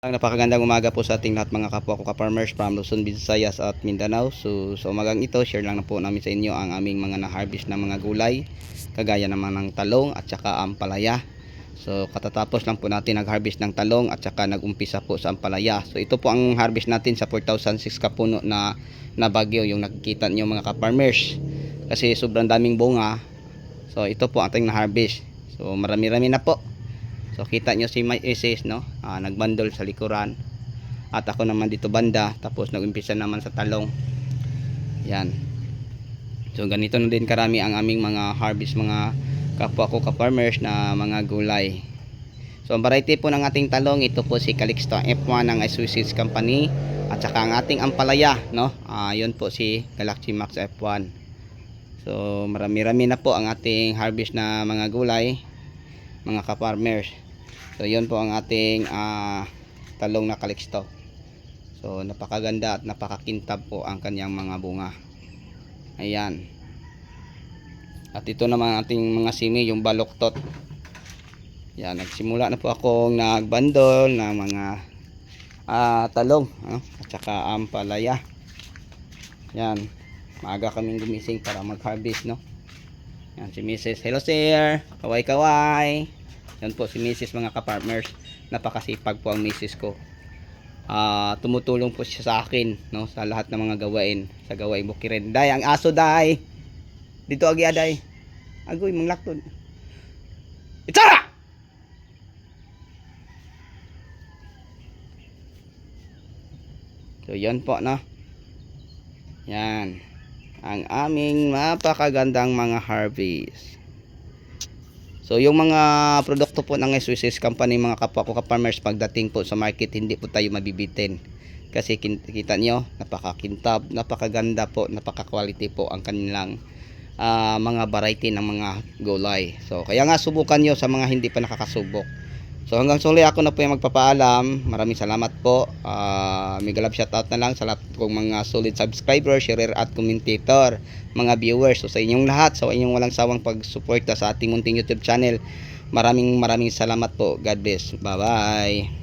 Ang napakagandang umaga po sa ating lahat mga kapwa ko ka-farmers from Luzon, Visayas at Mindanao. So umagang ito, share lang na po namin sa inyo ang aming mga na-harvest na mga gulay, kagaya naman ng talong at saka ampalaya. So katatapos lang po natin nag-harvest ng talong at saka nag-umpisa po sa ampalaya. So ito po ang harvest natin sa 4,006 kapuno na bagyo, yung nakikita niyo mga ka-farmers. Kasi sobrang daming bunga. So ito po ating na-harvest. So marami-rami na po. So kita nyo si Mrs. no, nagbandol sa likuran at ako naman dito banda, tapos nag-umpisa naman sa talong. Yan. So ganito na din karami ang aming mga harvest mga kapwa ko ka-farmers na mga gulay. So ang variety po ng ating talong, ito po si Calixto F1 ng Swiss Company, at saka ang ating ampalaya no, yun po si Galaxy Max F1. So marami-rami na po ang ating harvest na mga gulay mga ka-farmers. So yun po ang ating talong na Calixto. So napakaganda at napakakintab po ang kanyang mga bunga. Ayan. At ito naman ating mga simi, yung baluktot. Yan, nagsimula na po akong nagbandol ng mga talong at saka ampalaya. Yan. Maaga kaming gumising para mag-harvest no. Yan si Mrs. Hello sir. Kaway kaway. Yan po si Mrs. mga ka-farmers. Napakasipag po ang Mrs. ko. Tumutulong po siya sa akin no, sa lahat ng mga gawain. Sa gawain bukirin. Day, ang aso day. Dito agi aday. Agoy manglakton. Itara! So yan po no. Yan. Ang aming napakagandang mga harvest. So yung mga produkto po ng Swiss Company mga kapwa ko ka-farmers, pagdating po sa market hindi po tayo mabibitin. Kasi kita nyo, napakakintab, napakaganda po, napaka-quality po ang kanilang mga variety ng mga gulay. So kaya nga subukan nyo sa mga hindi pa nakakasubok. So hanggang suli ako na po yung magpapaalam. Maraming salamat po. Mega love shoutout na lang sa lahat kong mga solid subscribers, sharer at commentator, mga viewers. So sa inyong lahat, sa inyong walang sawang pagsuporta sa ating munting YouTube channel, maraming salamat po. God bless. Bye bye.